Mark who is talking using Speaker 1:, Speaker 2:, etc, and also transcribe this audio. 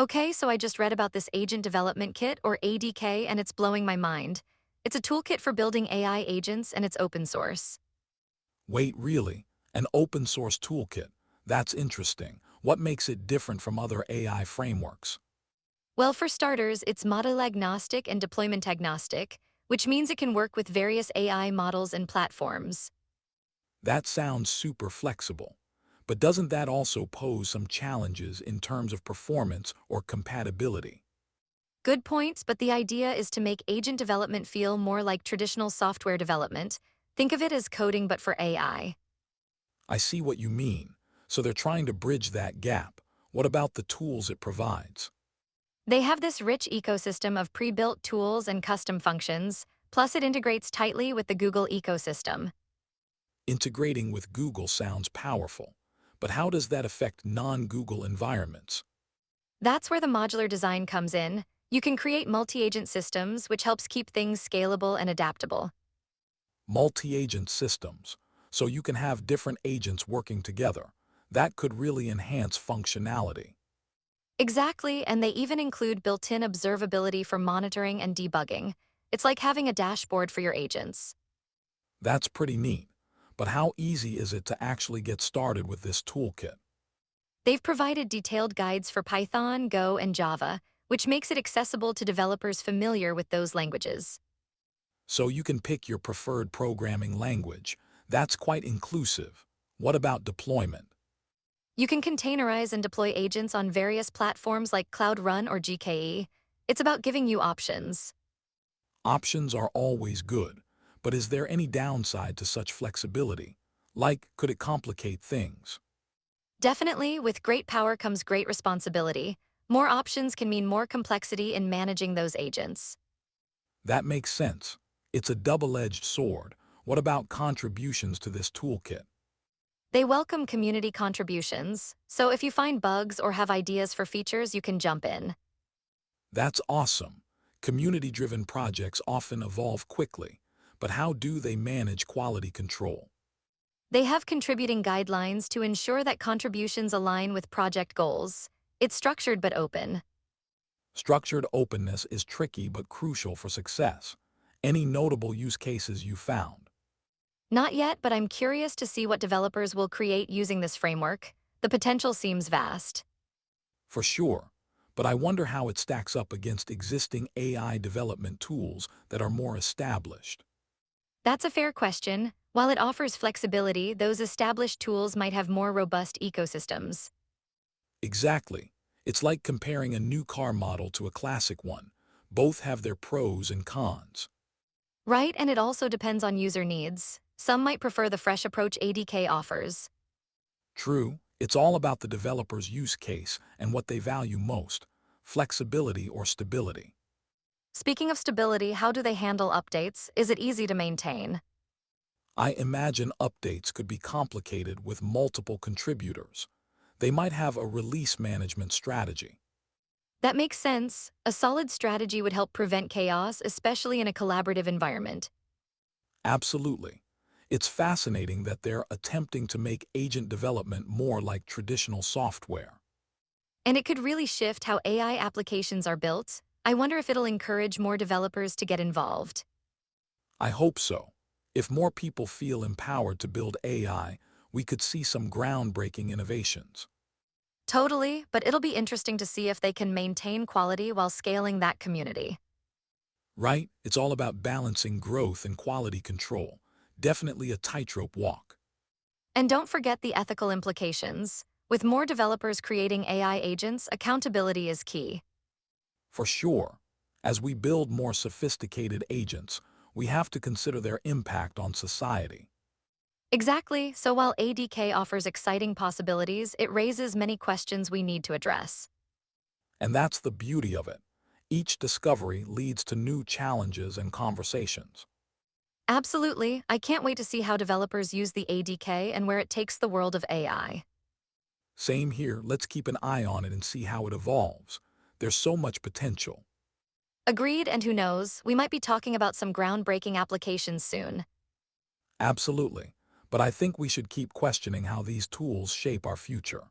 Speaker 1: Okay, so I just read about this Agent Development Kit, or ADK, and it's blowing my mind. It's a toolkit for building AI agents, and it's open source.
Speaker 2: Wait, really? An open source toolkit? That's interesting. What makes it different from other AI frameworks?
Speaker 1: Well, for starters, it's model agnostic and deployment agnostic, which means it can work with various AI models and platforms.
Speaker 2: That sounds super flexible. But doesn't that also pose some challenges in terms of performance or compatibility?
Speaker 1: Good points, but the idea is to make agent development feel more like traditional software development. Think of it as coding but for AI.
Speaker 2: I see what you mean. So they're trying to bridge that gap. What about the tools it provides?
Speaker 1: They have this rich ecosystem of pre-built tools and custom functions, plus it integrates tightly with the Google ecosystem.
Speaker 2: Integrating with Google sounds powerful. But how does that affect non-Google environments?
Speaker 1: That's where the modular design comes in. You can create multi-agent systems, which helps keep things scalable and adaptable.
Speaker 2: Multi-agent systems. So you can have different agents working together. That could really enhance functionality.
Speaker 1: Exactly, and they even include built-in observability for monitoring and debugging. It's like having a dashboard for your agents.
Speaker 2: That's pretty neat. But how easy is it to actually get started with this toolkit?
Speaker 1: They've provided detailed guides for Python, Go, and Java, which makes it accessible to developers familiar with those languages.
Speaker 2: So you can pick your preferred programming language. That's quite inclusive. What about deployment?
Speaker 1: You can containerize and deploy agents on various platforms like Cloud Run or GKE. It's about giving you options.
Speaker 2: Options are always good, but is there any downside to such flexibility? Like, could it complicate things?
Speaker 1: Definitely, with great power comes great responsibility. More options can mean more complexity in managing those agents.
Speaker 2: That makes sense. It's a double-edged sword. What about contributions to this toolkit?
Speaker 1: They welcome community contributions, so if you find bugs or have ideas for features, you can jump in.
Speaker 2: That's awesome. Community-driven projects often evolve quickly, but how do they manage quality control?
Speaker 1: They have contributing guidelines to ensure that contributions align with project goals. It's structured but open.
Speaker 2: Structured openness is tricky but crucial for success. Any notable use cases you found?
Speaker 1: Not yet, but I'm curious to see what developers will create using this framework. The potential seems vast.
Speaker 2: For sure, but I wonder how it stacks up against existing AI development tools that are more established.
Speaker 1: That's a fair question. While it offers flexibility, those established tools might have more robust ecosystems.
Speaker 2: Exactly. It's like comparing a new car model to a classic one. Both have their pros and cons.
Speaker 1: Right, and it also depends on user needs. Some might prefer the fresh approach ADK offers.
Speaker 2: True, it's all about the developer's use case and what they value most, flexibility or stability.
Speaker 1: Speaking of stability, how do they handle updates? Is it easy to maintain?
Speaker 2: I imagine updates could be complicated with multiple contributors. They might have a release management strategy.
Speaker 1: That makes sense. A solid strategy would help prevent chaos, especially in a collaborative environment.
Speaker 2: Absolutely. It's fascinating that they're attempting to make agent development more like traditional software.
Speaker 1: And it could really shift how AI applications are built. I wonder if it'll encourage more developers to get involved.
Speaker 2: I hope so. If more people feel empowered to build AI, we could see some groundbreaking innovations.
Speaker 1: Totally, but it'll be interesting to see if they can maintain quality while scaling that community.
Speaker 2: Right? It's all about balancing growth and quality control. Definitely a tightrope walk.
Speaker 1: And don't forget the ethical implications. With more developers creating AI agents, accountability is key.
Speaker 2: For sure, as we build more sophisticated agents, we have to consider their impact on society.
Speaker 1: Exactly, so while ADK offers exciting possibilities, it raises many questions we need to address.
Speaker 2: And that's the beauty of it. Each discovery leads to new challenges and conversations.
Speaker 1: Absolutely, I can't wait to see how developers use the ADK and where it takes the world of AI.
Speaker 2: Same here, let's keep an eye on it and see how it evolves. There's so much potential.
Speaker 1: Agreed, and who knows, we might be talking about some groundbreaking applications soon.
Speaker 2: Absolutely. But I think we should keep questioning how these tools shape our future.